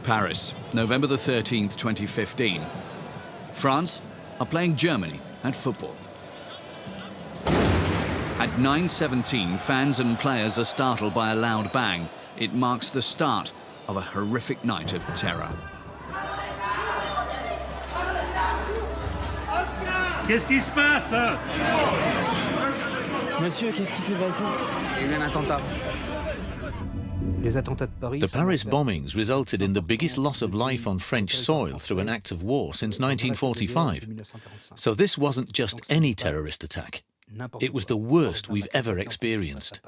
Paris, November the 13th, 2015. France are playing Germany at football. At 9:17, fans and players are startled by a loud bang. It marks the start of a horrific night of terror. Qu'est-ce qui se passe? Monsieur, qu'est-ce qui s'est passé? Il y a eu un attentat. The Paris bombings resulted in the biggest loss of life on French soil through an act of war since 1945. So this wasn't just any terrorist attack. It was the worst we've ever experienced.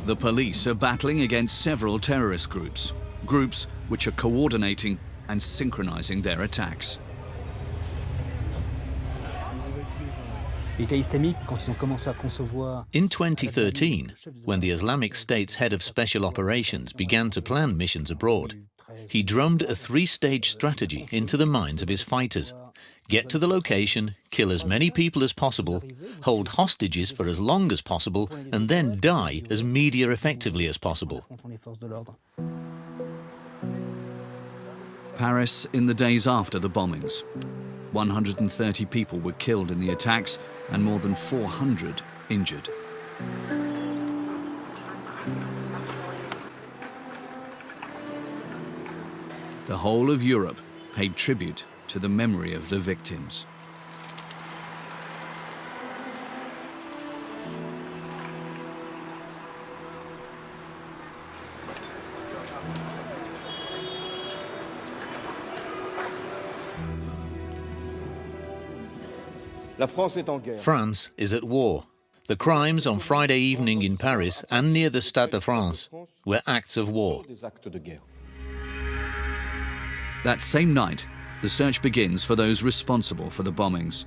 The police are battling against several terrorist groups which are coordinating and synchronizing their attacks. In 2013, when the Islamic State's head of special operations began to plan missions abroad, he drummed a three-stage strategy into the minds of his fighters. Get to the location, kill as many people as possible, hold hostages for as long as possible, and then die as media effectively as possible. Paris in the days after the bombings. 130 people were killed in the attacks and more than 400 injured. The whole of Europe paid tribute to the memory of the victims. France is at war. The crimes on Friday evening in Paris and near the Stade de France were acts of war. That same night, the search begins for those responsible for the bombings.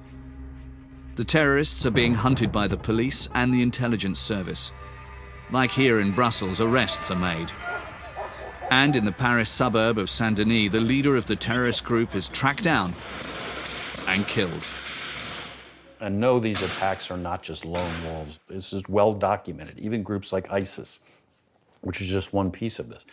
The terrorists are being hunted by the police and the intelligence service. Like here in Brussels, arrests are made. And in the Paris suburb of Saint-Denis, the leader of the terrorist group is tracked down and killed. And no, these attacks are not just lone wolves. This is well documented. Even groups like ISIS, which is just one piece of this.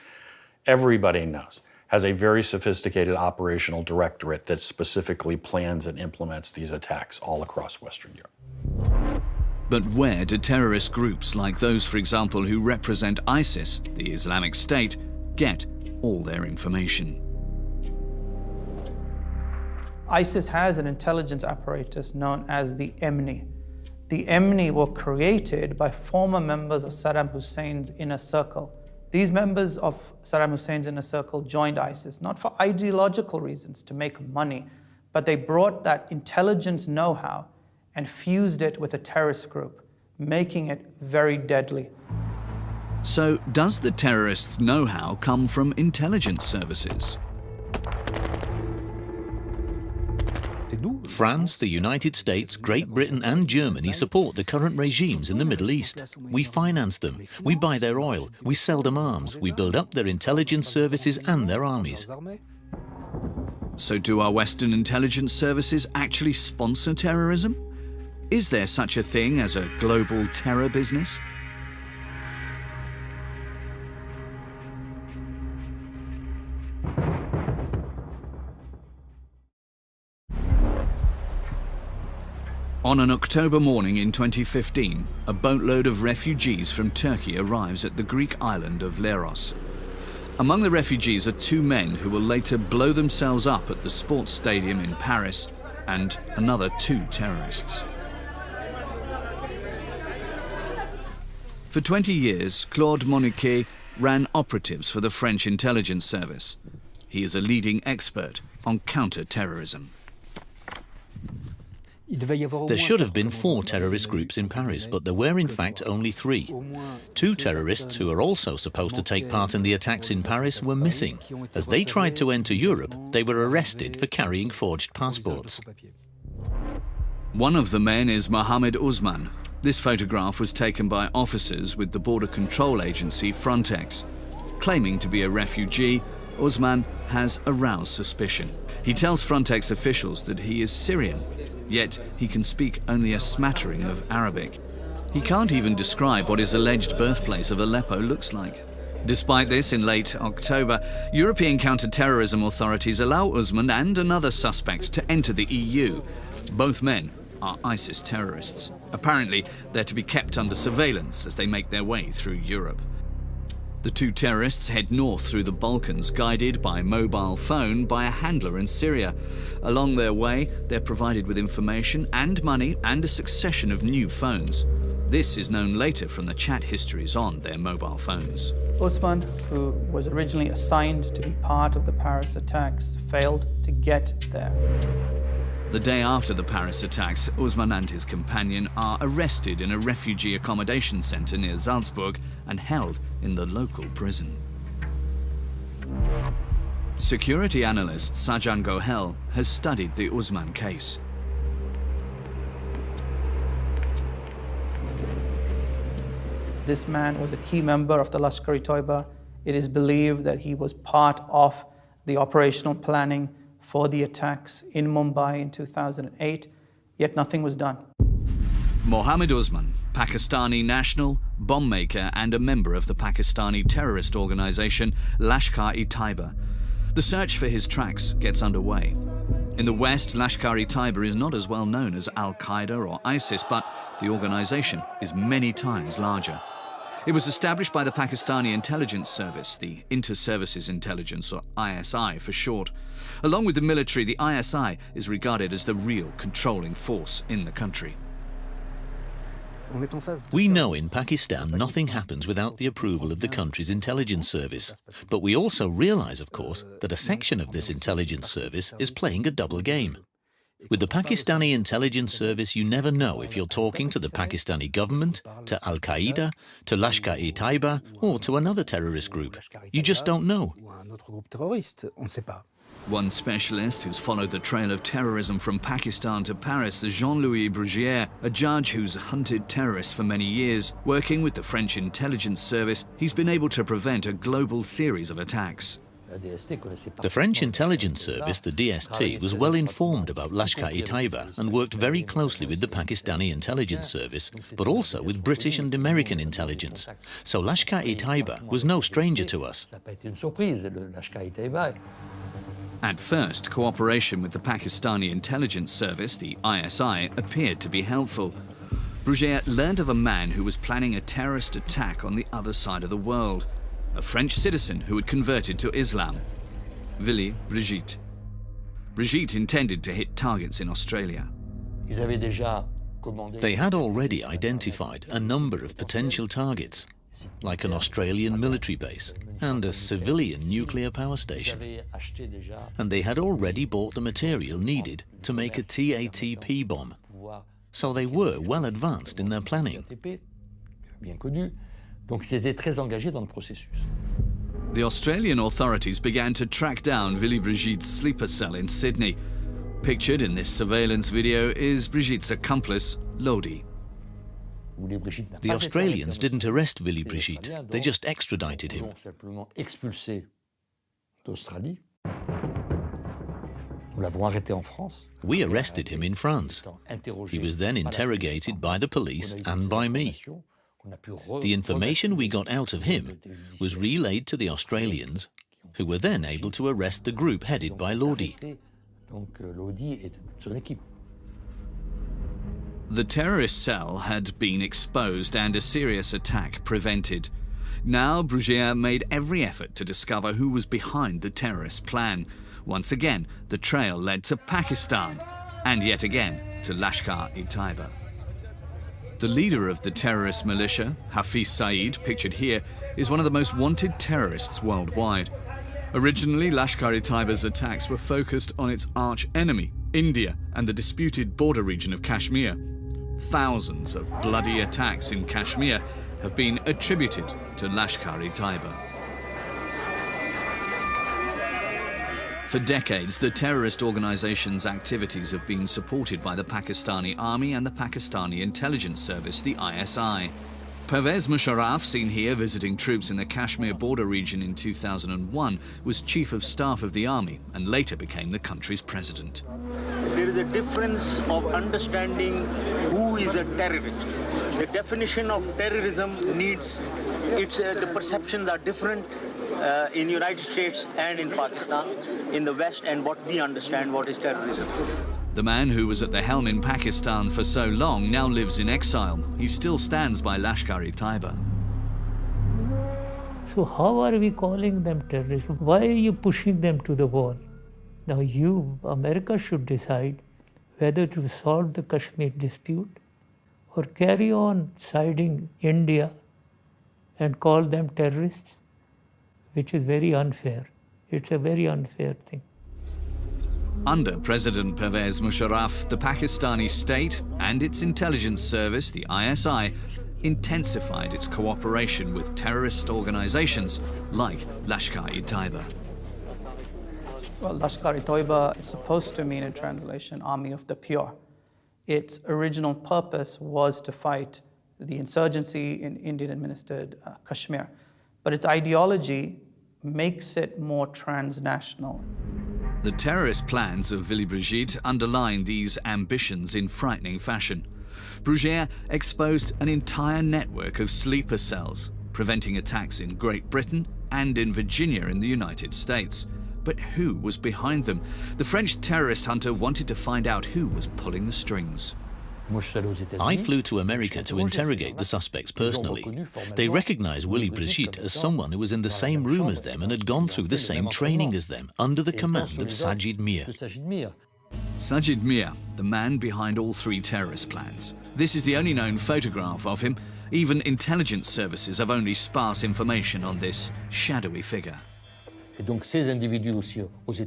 Everybody knows, has a very sophisticated operational directorate that specifically plans and implements these attacks all across Western Europe. But where do terrorist groups like those, for example, who represent ISIS, the Islamic State, get all their information? ISIS has an intelligence apparatus known as the ENDEVR. The ENDEVR were created by former members of Saddam Hussein's inner circle. These members of Saddam Hussein's inner circle joined ISIS, not for ideological reasons, to make money, but they brought that intelligence know-how and fused it with a terrorist group, making it very deadly. So, does the terrorists' know-how come from intelligence services? France, the United States, Great Britain and Germany support the current regimes in the Middle East. We finance them, we buy their oil, we sell them arms, we build up their intelligence services and their armies. So do our Western intelligence services actually sponsor terrorism? Is there such a thing as a global terror business? On an October morning in 2015, a boatload of refugees from Turkey arrives at the Greek island of Leros. Among the refugees are two men who will later blow themselves up at the sports stadium in Paris, and another two terrorists. For 20 years, Claude Moniquet ran operatives for the French intelligence service. He is a leading expert on counter-terrorism. There should have been 4 terrorist groups in Paris, but there were in fact only 3. 2 terrorists who are also supposed to take part in the attacks in Paris were missing. As they tried to enter Europe, they were arrested for carrying forged passports. One of the men is Mohamed Ousmane. This photograph was taken by officers with the border control agency Frontex. Claiming to be a refugee, Ousmane has aroused suspicion. He tells Frontex officials that he is Syrian, yet he can speak only a smattering of Arabic. He can't even describe what his alleged birthplace of Aleppo looks like. Despite this, in late October, European counter-terrorism authorities allow Usman and another suspect to enter the EU. Both men are ISIS terrorists. Apparently, they're to be kept under surveillance as they make their way through Europe. The two terrorists head north through the Balkans, guided by mobile phone by a handler in Syria. Along their way, they're provided with information and money and a succession of new phones. This is known later from the chat histories on their mobile phones. Usman, who was originally assigned to be part of the Paris attacks, failed to get there. The day after the Paris attacks, Usman and his companion are arrested in a refugee accommodation center near Salzburg and held in the local prison. Security analyst Sajan Gohel has studied the Usman case. This man was a key member of the Lashkar-e-Taiba. It is believed that he was part of the operational planning for the attacks in Mumbai in 2008, yet nothing was done. Mohammed Usman, Pakistani national, bomb maker and a member of the Pakistani terrorist organization Lashkar-e-Taiba. The search for his tracks gets underway. In the West, Lashkar-e-Taiba is not as well known as Al-Qaeda or ISIS, but the organization is many times larger. It was established by the Pakistani intelligence service, the Inter-Services Intelligence, or ISI for short. Along with the military, the ISI is regarded as the real controlling force in the country. We know in Pakistan nothing happens without the approval of the country's intelligence service. But we also realize, of course, that a section of this intelligence service is playing a double game. With the Pakistani intelligence service, you never know if you're talking to the Pakistani government, to Al-Qaeda, to Lashkar-e-Taiba, or to another terrorist group. You just don't know. One specialist who's followed the trail of terrorism from Pakistan to Paris is Jean-Louis Brugier, a judge who's hunted terrorists for many years. Working with the French intelligence service, he's been able to prevent a global series of attacks. The French intelligence service, the DST, was well informed about Lashkar-e-Taiba and worked very closely with the Pakistani intelligence service, but also with British and American intelligence. So Lashkar-e-Taiba was no stranger to us. At first, cooperation with the Pakistani intelligence service, the ISI, appeared to be helpful. Brugier learned of a man who was planning a terrorist attack on the other side of the world, a French citizen who had converted to Islam, Willy Brigitte. Brigitte intended to hit targets in Australia. They had already identified a number of potential targets, like an Australian military base and a civilian nuclear power station. And they had already bought the material needed to make a TATP bomb. So they were well advanced in their planning. The Australian authorities began to track down Willy Brigitte's sleeper cell in Sydney. Pictured in this surveillance video is Brigitte's accomplice, Lodi. The Australians didn't arrest Willy Brigitte, they just extradited him. We arrested him in France. He was then interrogated by the police and by me. The information we got out of him was relayed to the Australians, who were then able to arrest the group headed by Lodi. The terrorist cell had been exposed and a serious attack prevented. Now Brugier made every effort to discover who was behind the terrorist plan. Once again, the trail led to Pakistan, and yet again to Lashkar-e-Taiba. The leader of the terrorist militia, Hafiz Saeed, pictured here, is one of the most wanted terrorists worldwide. Originally, Lashkar-e-Taiba's attacks were focused on its arch-enemy, India, and the disputed border region of Kashmir. Thousands of bloody attacks in Kashmir have been attributed to Lashkar-e-Taiba. For decades, the terrorist organization's activities have been supported by the Pakistani army and the Pakistani intelligence service, the ISI. Pervez Musharraf, seen here visiting troops in the Kashmir border region in 2001, was chief of staff of the army and later became the country's president. There is a difference of understanding who is a terrorist. The definition of terrorism needs, the perceptions are different in the United States and in Pakistan, in the West, and what we understand what is terrorism. The man who was at the helm in Pakistan for so long now lives in exile. He still stands by Lashkar-e-Taiba. So how are we calling them terrorists? Why are you pushing them to the wall? Now America should decide whether to solve the Kashmir dispute or carry on siding India and call them terrorists, which is very unfair. It's a very unfair thing. Under President Pervez Musharraf, the Pakistani state and its intelligence service, the ISI, intensified its cooperation with terrorist organizations like Lashkar-e-Taiba. Well, Lashkar-e-Taiba is supposed to mean in translation, Army of the Pure. Its original purpose was to fight the insurgency in Indian-administered Kashmir. But its ideology makes it more transnational. The terrorist plans of Willy Brigitte underline these ambitions in frightening fashion. Brugiere exposed an entire network of sleeper cells, preventing attacks in Great Britain and in Virginia in the United States. But who was behind them? The French terrorist hunter wanted to find out who was pulling the strings. I flew to America to interrogate the suspects personally. They recognized Willy Brigitte as someone who was in the same room as them and had gone through the same training as them, under the command of Sajid Mir. Sajid Mir, the man behind all three terrorist plans. This is the only known photograph of him. Even intelligence services have only sparse information on this shadowy figure.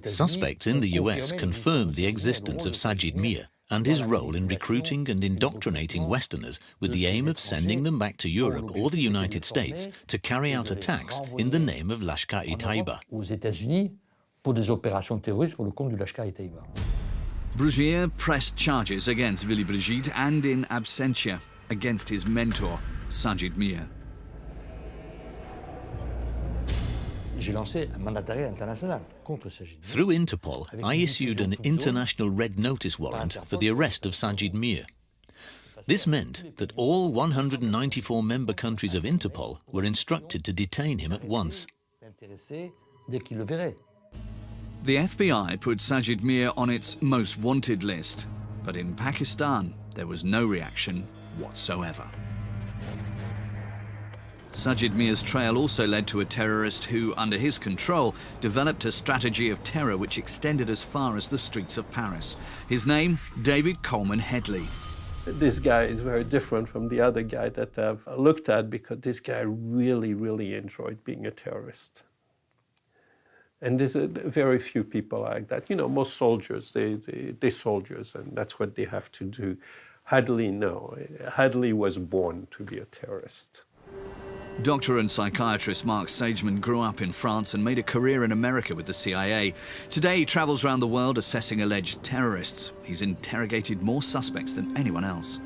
Suspects in the US confirmed the existence of Sajid Mir and his role in recruiting and indoctrinating Westerners with the aim of sending them back to Europe or the United States to carry out attacks in the name of Lashkar-e-Taiba. Brugiere pressed charges against Willy Brigitte and in absentia against his mentor, Sajid Mir. Through Interpol, I issued an international red notice warrant for the arrest of Sajid Mir. This meant that all 194 member countries of Interpol were instructed to detain him at once. The FBI put Sajid Mir on its most wanted list, but in Pakistan there was no reaction whatsoever. Sajid Mir's trail also led to a terrorist who, under his control, developed a strategy of terror which extended as far as the streets of Paris. His name, David Coleman Headley. This guy is very different from the other guy that I've looked at because this guy really, really enjoyed being a terrorist. And there's very few people like that. You know, most soldiers, they're soldiers, and that's what they have to do. Headley, no. Headley was born to be a terrorist. Doctor and psychiatrist Mark Sageman grew up in France and made a career in America with the CIA. Today he travels around the world assessing alleged terrorists. He's interrogated more suspects than anyone else.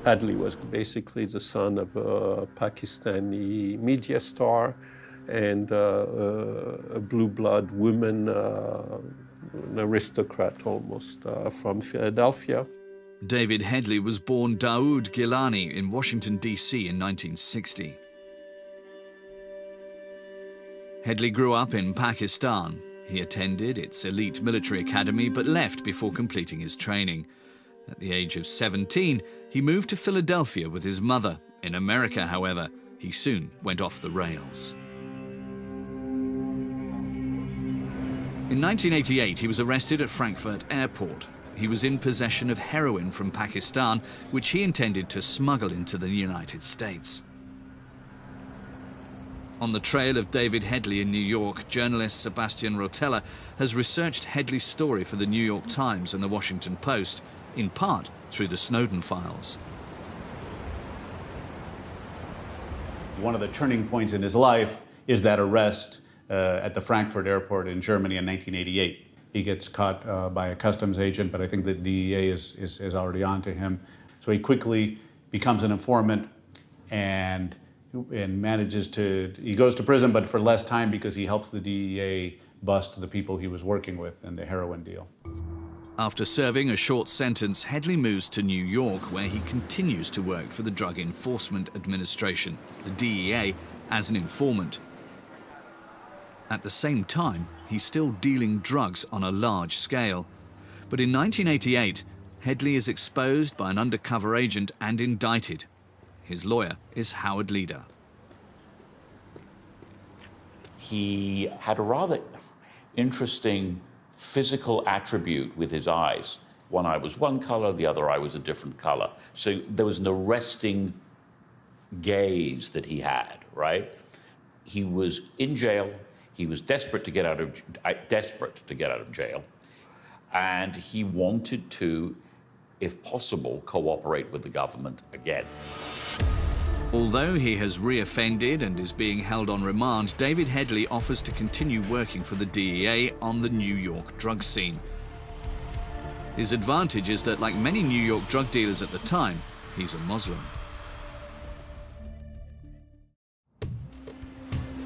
Headley was basically the son of a Pakistani media star and a blue-blood woman, an aristocrat almost, from Philadelphia. David Headley was born Daoud Gilani in Washington, D.C. in 1960. Headley grew up in Pakistan. He attended its elite military academy but left before completing his training. At the age of 17, he moved to Philadelphia with his mother. In America, however, he soon went off the rails. In 1988, he was arrested at Frankfurt Airport. He was in possession of heroin from Pakistan, which he intended to smuggle into the United States. On the trail of David Headley in New York, journalist Sebastian Rotella has researched Headley's story for the New York Times and the Washington Post, in part through the Snowden files. One of the turning points in his life is that arrest at the Frankfurt airport in Germany in 1988. He gets caught by a customs agent, but I think the DEA is already on to him. So he quickly becomes an informant and manages to, he goes to prison, but for less time because he helps the DEA bust the people he was working with in the heroin deal. After serving a short sentence, Headley moves to New York, where he continues to work for the Drug Enforcement Administration, the DEA, as an informant. At the same time, he's still dealing drugs on a large scale. But in 1988, Headley is exposed by an undercover agent and indicted. His lawyer is Howard Leader. He had a rather interesting physical attribute with his eyes. One eye was one color, the other eye was a different color. So there was an arresting gaze that he had, right? He was in jail. He was desperate to get out of jail, and he wanted to, if possible, cooperate with the government again. Although he has reoffended and is being held on remand, David Headley offers to continue working for the DEA on the New York drug scene. His advantage is that, like many New York drug dealers at the time, he's a Muslim.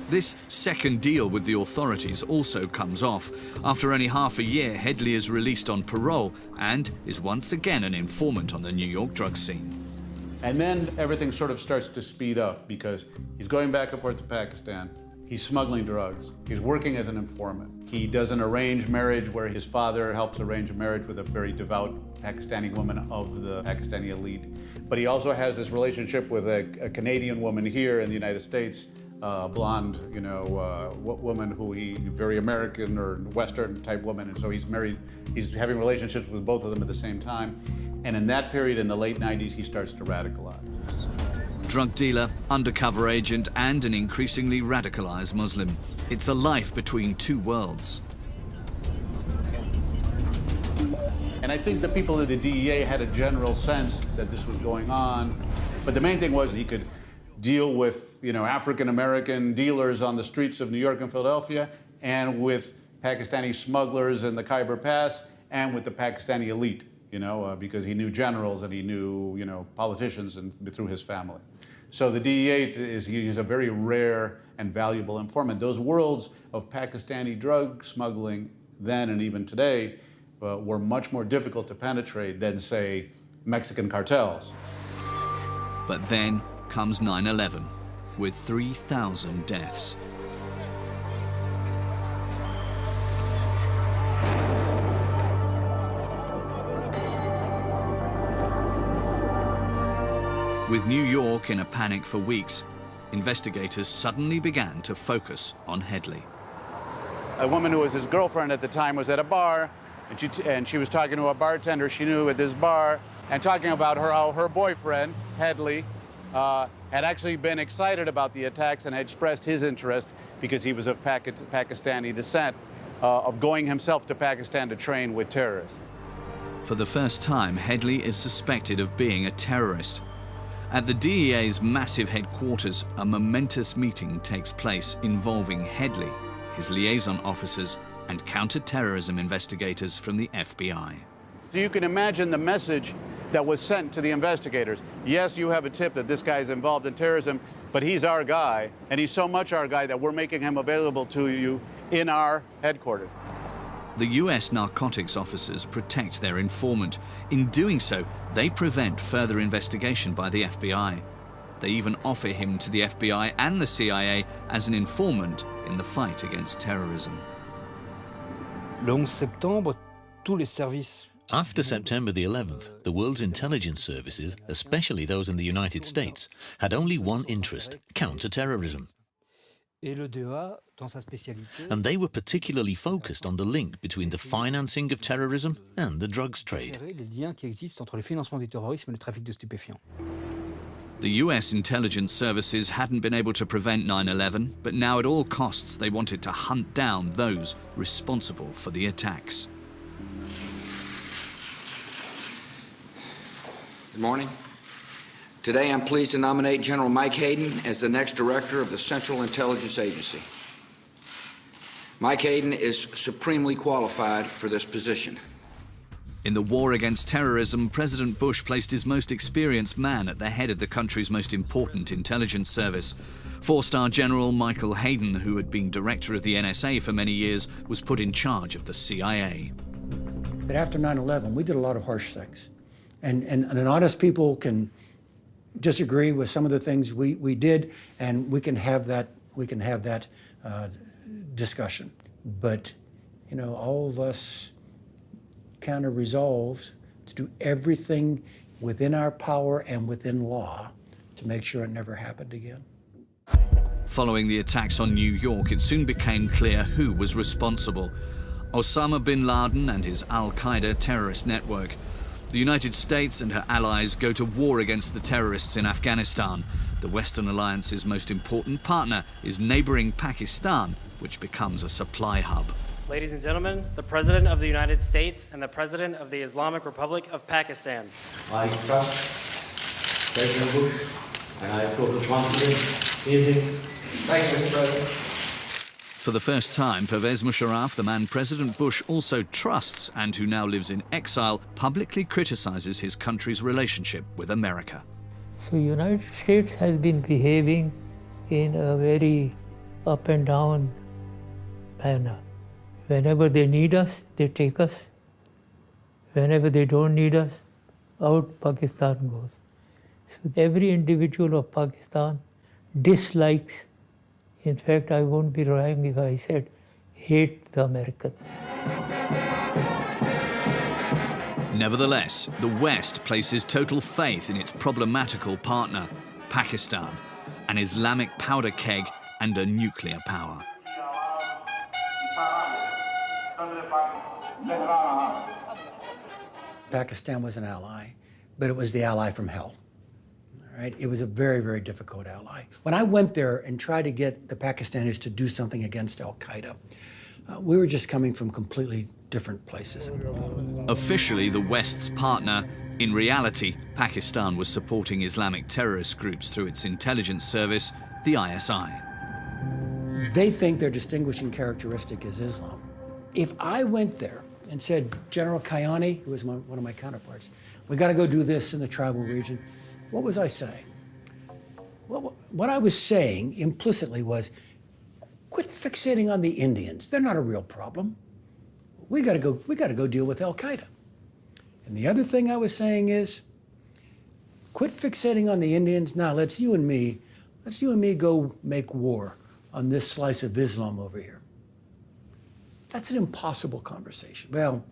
This second deal with the authorities also comes off. After only half a year, Headley is released on parole and is once again an informant on the New York drug scene. And then everything sort of starts to speed up because he's going back and forth to Pakistan. He's smuggling drugs. He's working as an informant. He does an arranged marriage where his father helps arrange a marriage with a very devout Pakistani woman of the Pakistani elite. But he also has this relationship with a Canadian woman here in the United States, blonde, woman who very American or Western type woman. And so he's married, he's having relationships with both of them at the same time. And in that period, in the late 90s, he starts to radicalize. Drug dealer, undercover agent, and an increasingly radicalized Muslim. It's a life between two worlds. And I think the people of the DEA had a general sense that this was going on. But the main thing was he could deal with, African-American dealers on the streets of New York and Philadelphia, and with Pakistani smugglers in the Khyber Pass, and with the Pakistani elite, because he knew generals and he knew, politicians and through his family. So the DEA he's a very rare and valuable informant. Those worlds of Pakistani drug smuggling then and even today were much more difficult to penetrate than, say, Mexican cartels. But then comes 9/11, with 3,000 deaths. With New York in a panic for weeks, investigators suddenly began to focus on Headley. A woman who was his girlfriend at the time was at a bar, and she was talking to a bartender she knew at this bar, and talking about how her boyfriend, Headley, had actually been excited about the attacks and had expressed his interest, because he was of Pakistani descent, of going himself to Pakistan to train with terrorists. For the first time, Headley is suspected of being a terrorist. At the DEA's massive headquarters, a momentous meeting takes place involving Headley, his liaison officers, and counter-terrorism investigators from the FBI. So you can imagine the message that was sent to the investigators. Yes, you have a tip that this guy is involved in terrorism, but he's our guy, and he's so much our guy that we're making him available to you in our headquarters. The US narcotics officers protect their informant. In doing so, they prevent further investigation by the FBI. They even offer him to the FBI and the CIA as an informant in the fight against terrorism. Le 11 septembre, tous les services. After September the 11th, the world's intelligence services, especially those in the United States, had only one interest: counter-terrorism. And they were particularly focused on the link between the financing of terrorism and the drugs trade. The US intelligence services hadn't been able to prevent 9/11, but now at all costs they wanted to hunt down those responsible for the attacks. Good morning. Today I'm pleased to nominate General Mike Hayden as the next director of the Central Intelligence Agency. Mike Hayden is supremely qualified for this position. In the war against terrorism, President Bush placed his most experienced man at the head of the country's most important intelligence service. Four-star General Michael Hayden, who had been director of the NSA for many years, was put in charge of the CIA. that after 9/11, we did a lot of harsh things. And an honest people can disagree with some of the things we did, and we can have that discussion. But, you know, all of us kind of resolved to do everything within our power and within law to make sure it never happened again. Following the attacks on New York, it soon became clear who was responsible. Osama bin Laden and his Al-Qaeda terrorist network. The United States and her allies go to war against the terrorists in Afghanistan. The Western Alliance's most important partner is neighboring Pakistan, which becomes a supply hub. Ladies and gentlemen, the President of the United States and the President of the Islamic Republic of Pakistan. I trust President Bush, and I have total confidence in him. Thank you, Mr. President. For the first time, Pervez Musharraf, the man President Bush also trusts and who now lives in exile, publicly criticizes his country's relationship with America. So United States has been behaving in a very up and down manner. Whenever they need us, they take us. Whenever they don't need us, out Pakistan goes. So every individual of Pakistan dislikes, in fact, I won't be wrong if I said, hate the Americans. Nevertheless, the West places total faith in its problematical partner, Pakistan, an Islamic powder keg and a nuclear power. Pakistan was an ally, but it was the ally from hell. Right? It was a very, very difficult ally. When I went there and tried to get the Pakistanis to do something against Al-Qaeda, we were just coming from completely different places. Officially the West's partner, in reality, Pakistan was supporting Islamic terrorist groups through its intelligence service, the ISI. They think their distinguishing characteristic is Islam. If I went there and said, General Kayani, who was one of my counterparts, we got to go do this in the tribal region, what was I saying? What I was saying implicitly was, quit fixating on the Indians. They're not a real problem. We got to go deal with Al-Qaeda. And the other thing I was saying is, quit fixating on the Indians. Now let's you and me go make war on this slice of Islam over here. That's an impossible conversation. Well,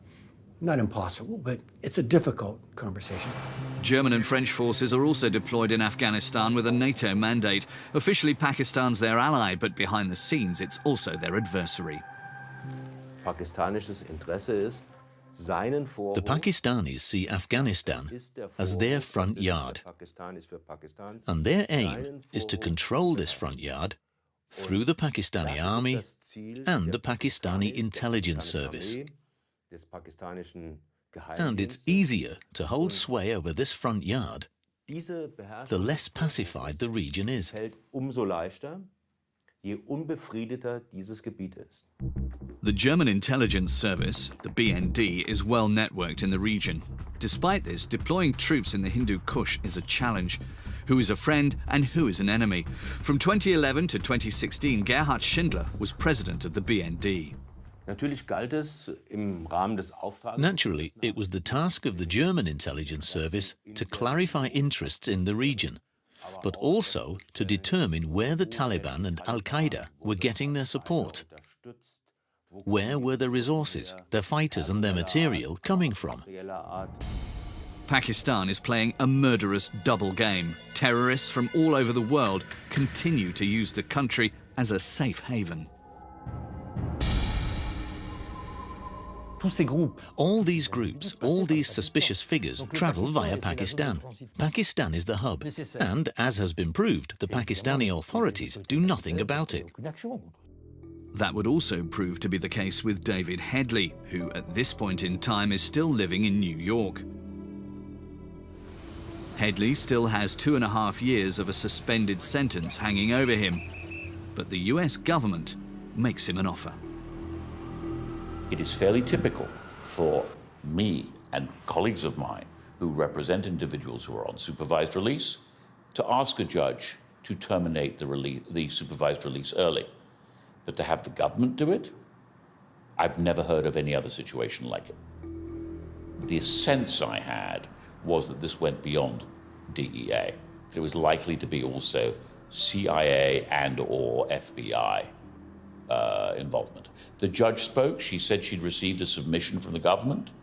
not impossible, but it's a difficult conversation. German and French forces are also deployed in Afghanistan with a NATO mandate. Officially, Pakistan's their ally, but behind the scenes, it's also their adversary. The Pakistanis see Afghanistan as their front yard, and their aim is to control this front yard through the Pakistani army and the Pakistani intelligence service. And it's easier to hold sway over this front yard the less pacified the region is. The German intelligence service, the BND, is well networked in the region. Despite this, deploying troops in the Hindu Kush is a challenge. Who is a friend and who is an enemy? From 2011 to 2016, Gerhard Schindler was president of the BND. Naturally, it was the task of the German intelligence service to clarify interests in the region, but also to determine where the Taliban and Al-Qaeda were getting their support. Where were their resources, their fighters and their material coming from? Pakistan is playing a murderous double game. Terrorists from all over the world continue to use the country as a safe haven. All these groups, all these suspicious figures travel via Pakistan. Pakistan is the hub, and as has been proved, the Pakistani authorities do nothing about it. That would also prove to be the case with David Headley, who at this point in time is still living in New York. Headley still has 2.5 years of a suspended sentence hanging over him, but the US government makes him an offer. It is fairly typical for me and colleagues of mine who represent individuals who are on supervised release to ask a judge to terminate the supervised release early. But to have the government do it, I've never heard of any other situation like it. The sense I had was that this went beyond DEA. There was likely to be also CIA and or FBI involvement. The judge spoke. She said she'd received a submission from the government.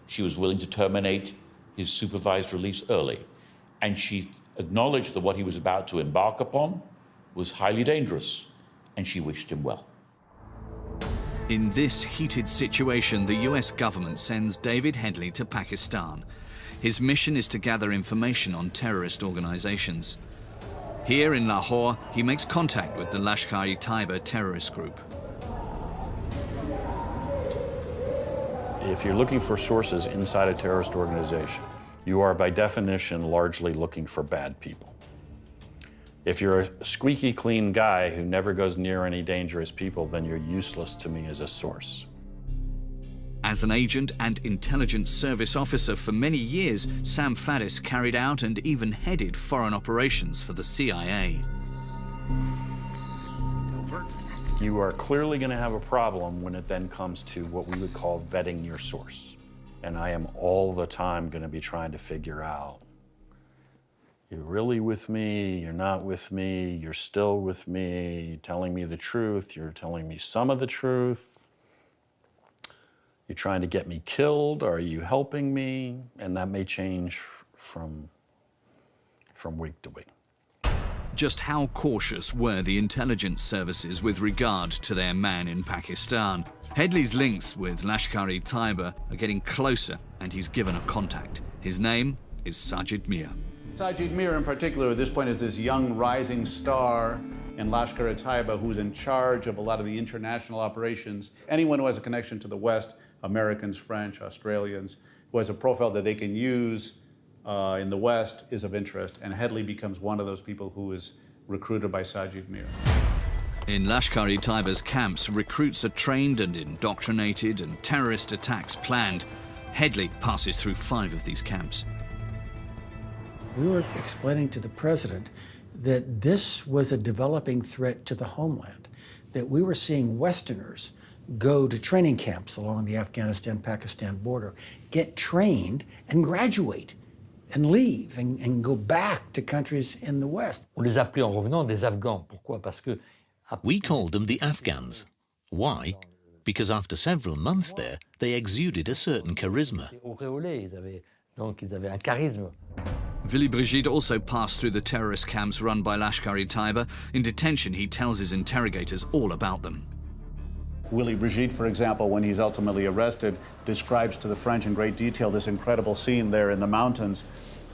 She was willing to terminate his supervised release early. And she acknowledged that what he was about to embark upon was highly dangerous, and she wished him well. In this heated situation, the US government sends David Headley to Pakistan. His mission is to gather information on terrorist organizations. Here in Lahore, he makes contact with the Lashkar-e-Taiba terrorist group. If you're looking for sources inside a terrorist organization, you are by definition largely looking for bad people. If you're a squeaky clean guy who never goes near any dangerous people, then you're useless to me as a source. As an agent and intelligence service officer for many years, Sam Faddis carried out and even headed foreign operations for the CIA. You are clearly going to have a problem when it then comes to what we would call vetting your source. And I am all the time going to be trying to figure out, you're really with me, you're not with me, you're still with me, you're telling me the truth, you're telling me some of the truth. You're trying to get me killed, are you helping me? And that may change from week to week. Just how cautious were the intelligence services with regard to their man in Pakistan? Headley's links with Lashkar-e-Taiba are getting closer, and he's given a contact. His name is Sajid Mir. Sajid Mir, in particular, at this point, is this young rising star in Lashkar-e-Taiba who's in charge of a lot of the international operations. Anyone who has a connection to the West, Americans, French, Australians, who has a profile that they can use in the West is of interest, and Headley becomes one of those people who is recruited by Sajid Mir. In Lashkar-e-Taiba's camps, recruits are trained and indoctrinated and terrorist attacks planned. Headley passes through 5 of these camps. We were explaining to the president that this was a developing threat to the homeland, that we were seeing Westerners go to training camps along the Afghanistan-Pakistan border, get trained and graduate and leave and go back to countries in the West. On les appelait en revenant des Afghans. Pourquoi? Parce que we called them the Afghans. Why? Because after several months there, they exuded a certain charisma. donc ils avaient un charisme. Willy Brigitte also passed through the terrorist camps run by Lashkar-e-Taiba. In detention, he tells his interrogators all about them. Willy Brigitte, for example, when he's ultimately arrested, describes to the French in great detail this incredible scene there in the mountains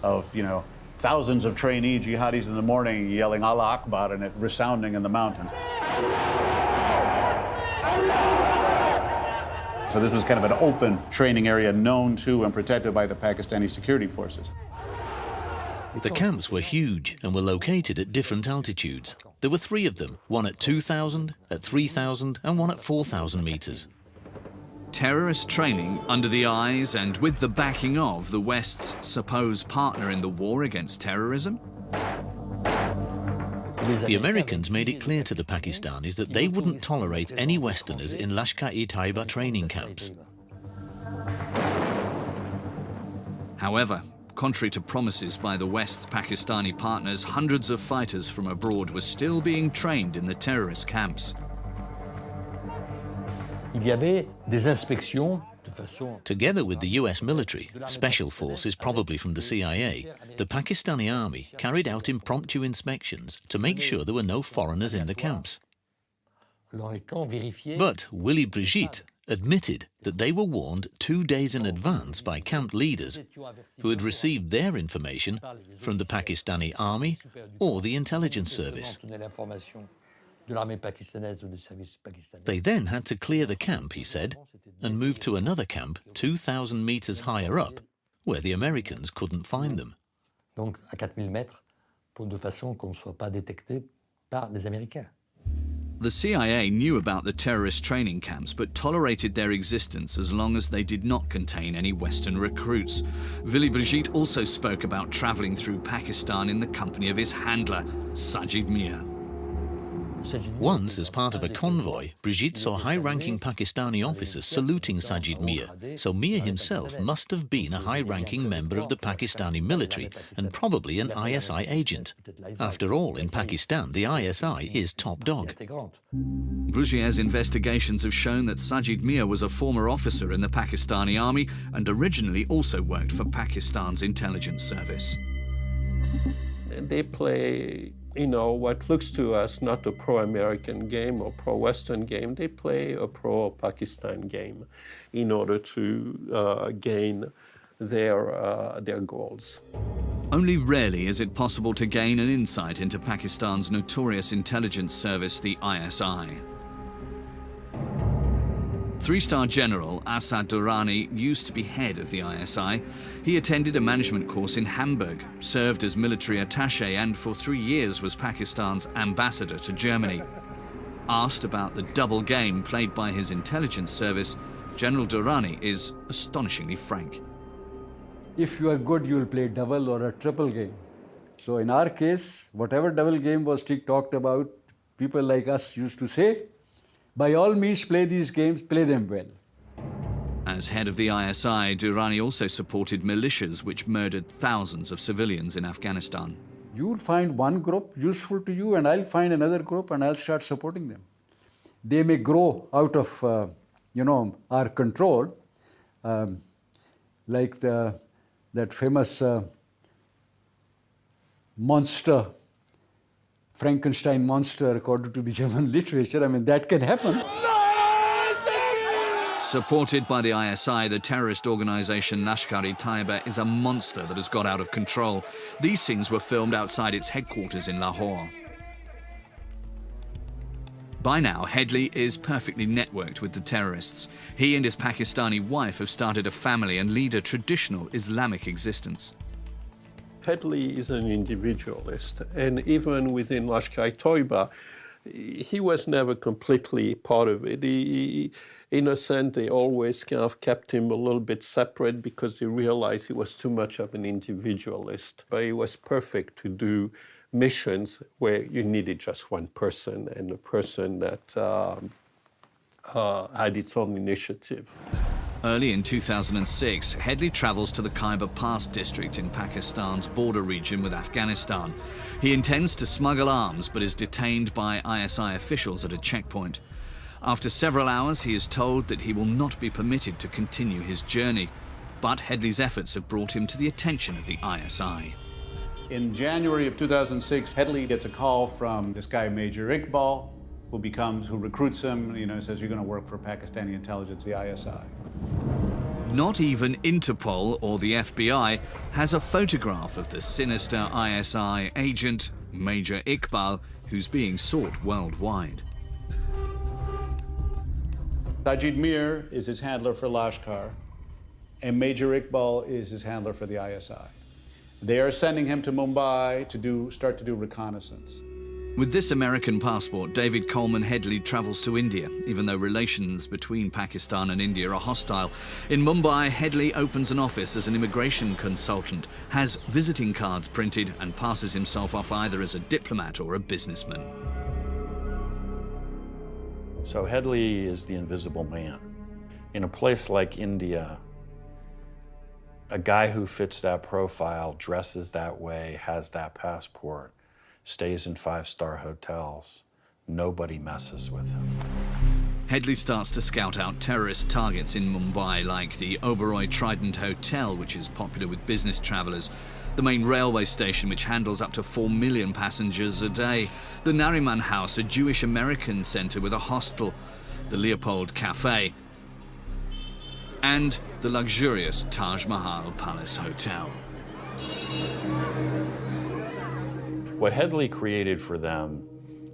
of, thousands of trainee jihadis in the morning yelling Allah Akbar and it resounding in the mountains. So this was kind of an open training area known to and protected by the Pakistani security forces. The camps were huge and were located at different altitudes. There were 3 of them, one at 2,000, at 3,000, and one at 4,000 meters. Terrorist training under the eyes and with the backing of the West's supposed partner in the war against terrorism? The Americans made it clear to the Pakistanis that they wouldn't tolerate any Westerners in Lashkar-e-Taiba training camps. However, contrary to promises by the West's Pakistani partners, hundreds of fighters from abroad were still being trained in the terrorist camps. Il y avait des inspections de façon. Together with the US military, special forces probably from the CIA, the Pakistani army carried out impromptu inspections to make sure there were no foreigners in the camps. But Willy Brigitte admitted that they were warned 2 days in advance by camp leaders who had received their information from the Pakistani army or the intelligence service. They then had to clear the camp, he said, and move to another camp 2,000 meters higher up, where the Americans couldn't find them. Donc à 4,000 mètres, de façon qu'on ne soit pas détecté par les Américains. The CIA knew about the terrorist training camps but tolerated their existence as long as they did not contain any Western recruits. Willy Brigitte also spoke about traveling through Pakistan in the company of his handler, Sajid Mir. Once, as part of a convoy, Brigitte saw high-ranking Pakistani officers saluting Sajid Mir, so Mir himself must have been a high-ranking member of the Pakistani military and probably an ISI agent. After all, in Pakistan, the ISI is top dog. Brugier's investigations have shown that Sajid Mir was a former officer in the Pakistani army and originally also worked for Pakistan's intelligence service. They play, what looks to us not a pro-American game or pro-Western game. They play a pro-Pakistan game in order to gain their goals. Only rarely is it possible to gain an insight into Pakistan's notorious intelligence service, the ISI. Three-star General Asad Durrani used to be head of the ISI. He attended a management course in Hamburg, served as military attaché, and for 3 years was Pakistan's ambassador to Germany. Asked about the double game played by his intelligence service, General Durrani is astonishingly frank. If you are good, you will play double or a triple game. So in our case, whatever double game was talked about, people like us used to say, by all means, play these games, play them well. As head of the ISI, Durrani also supported militias which murdered thousands of civilians in Afghanistan. You will find one group useful to you, and I'll find another group, and I'll start supporting them. They may grow out of, our control, like that famous monster, Frankenstein monster, according to the German literature. I mean, that can happen. Supported by the ISI, the terrorist organization Lashkar-e-Taiba is a monster that has got out of control. These scenes were filmed outside its headquarters in Lahore. By now, Headley is perfectly networked with the terrorists. He and his Pakistani wife have started a family and lead a traditional Islamic existence. Headley is an individualist, and even within Lashkar-e-Taiba, he was never completely part of it. In a sense, they always kind of kept him a little bit separate because they realized he was too much of an individualist. But he was perfect to do missions where you needed just one person, and a person that had its own initiative. Early in 2006, Headley travels to the Khyber Pass district in Pakistan's border region with Afghanistan. He intends to smuggle arms, but is detained by ISI officials at a checkpoint. After several hours, he is told that he will not be permitted to continue his journey. But Headley's efforts have brought him to the attention of the ISI. In January of 2006, Headley gets a call from this guy, Major Iqbal, who recruits him, says, you're going to work for Pakistani intelligence, the ISI. Not even Interpol or the FBI has a photograph of the sinister ISI agent, Major Iqbal, who's being sought worldwide. Sajid Mir is his handler for Lashkar, and Major Iqbal is his handler for the ISI. They are sending him to Mumbai to start to do reconnaissance. With this American passport, David Coleman Headley travels to India, even though relations between Pakistan and India are hostile. In Mumbai, Headley opens an office as an immigration consultant, has visiting cards printed, and passes himself off either as a diplomat or a businessman. So Headley is the invisible man. In a place like India, a guy who fits that profile, dresses that way, has that passport, stays in 5-star hotels, nobody messes with him. Headley starts to scout out terrorist targets in Mumbai, like the Oberoi Trident Hotel, which is popular with business travellers, the main railway station, which handles up to 4 million passengers a day, the Nariman House, a Jewish-American centre with a hostel, the Leopold Cafe, and the luxurious Taj Mahal Palace Hotel. What Headley created for them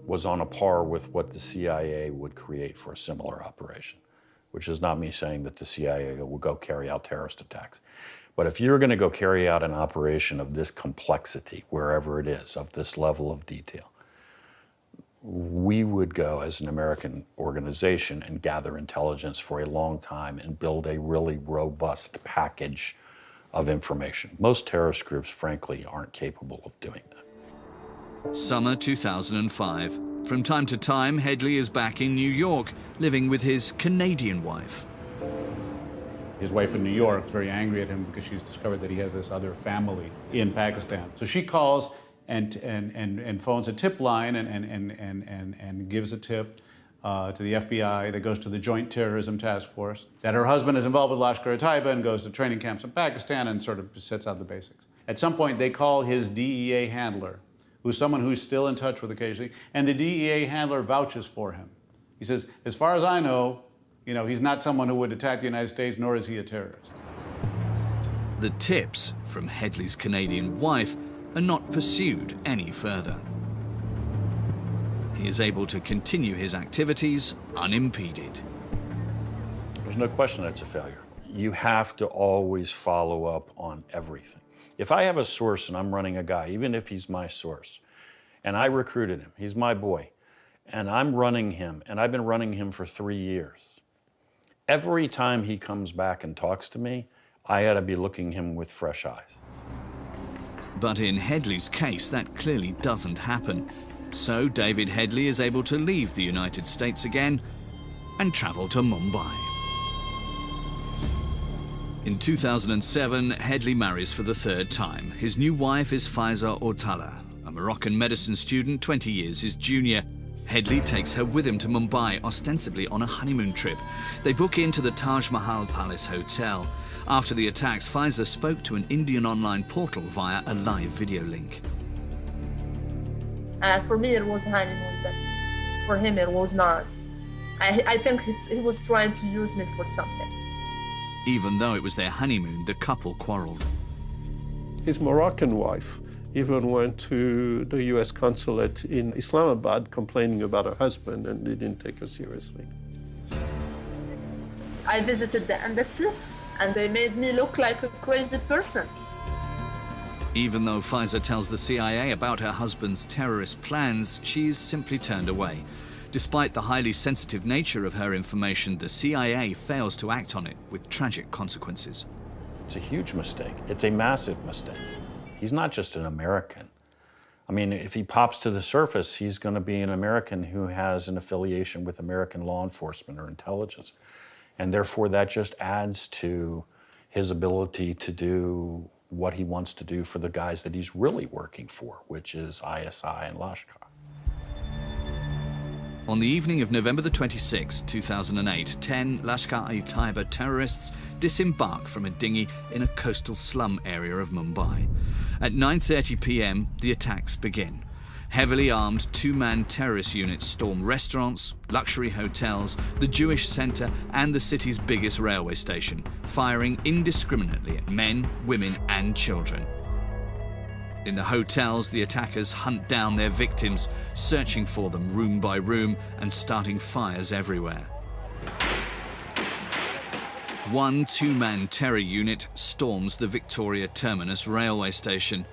was on a par with what the CIA would create for a similar operation, which is not me saying that the CIA will go carry out terrorist attacks. But if you're going to go carry out an operation of this complexity, wherever it is, of this level of detail, we would go as an American organization and gather intelligence for a long time and build a really robust package of information. Most terrorist groups, frankly, aren't capable of doing that. Summer 2005. From time to time, Headley is back in New York, living with his Canadian wife. His wife in New York is very angry at him because she's discovered that he has this other family in Pakistan. So she calls and phones a tip line and gives a tip to the FBI that goes to the Joint Terrorism Task Force, that her husband is involved with Lashkar-e-Taiba and goes to training camps in Pakistan and sort of sets out the basics. At some point, they call his DEA handler, who's someone who's still in touch with occasionally, and the DEA handler vouches for him. He says, as far as I know, he's not someone who would attack the United States, nor is he a terrorist. The tips from Headley's Canadian wife are not pursued any further. He is able to continue his activities unimpeded. There's no question that it's a failure. You have to always follow up on everything. If I have a source and I'm running a guy, even if he's my source, and I recruited him, he's my boy, and I'm running him, and I've been running him for 3 years, every time he comes back and talks to me, I ought to be looking him with fresh eyes. But in Headley's case, that clearly doesn't happen. So David Headley is able to leave the United States again and travel to Mumbai. In 2007, Headley marries for the 3rd time. His new wife is Faiza Ortala, a Moroccan medicine student 20 years his junior. Headley takes her with him to Mumbai, ostensibly on a honeymoon trip. They book into the Taj Mahal Palace Hotel. After the attacks, Faiza spoke to an Indian online portal via a live video link. For me, it was honeymoon, but for him, it was not. I think he was trying to use me for something. Even though it was their honeymoon, the couple quarreled. His Moroccan wife even went to the US consulate in Islamabad complaining about her husband, and they didn't take her seriously. I visited the embassy, and they made me look like a crazy person. Even though Faiza tells the CIA about her husband's terrorist plans, she's simply turned away. Despite the highly sensitive nature of her information, the CIA fails to act on it with tragic consequences. It's a huge mistake. It's a massive mistake. He's not just an American. I mean, if he pops to the surface, he's going to be an American who has an affiliation with American law enforcement or intelligence. And therefore, that just adds to his ability to do what he wants to do for the guys that he's really working for, which is ISI and Lashkar. On the evening of November the 26th, 2008, 10 Lashkar-e-Taiba terrorists disembark from a dinghy in a coastal slum area of Mumbai. At 9:30 p.m., the attacks begin. Heavily armed two-man terrorist units storm restaurants, luxury hotels, the Jewish centre and the city's biggest railway station, firing indiscriminately at men, women and children. In the hotels, the attackers hunt down their victims, searching for them room by room and starting fires everywhere. One two-man terror unit storms the Victoria Terminus railway station,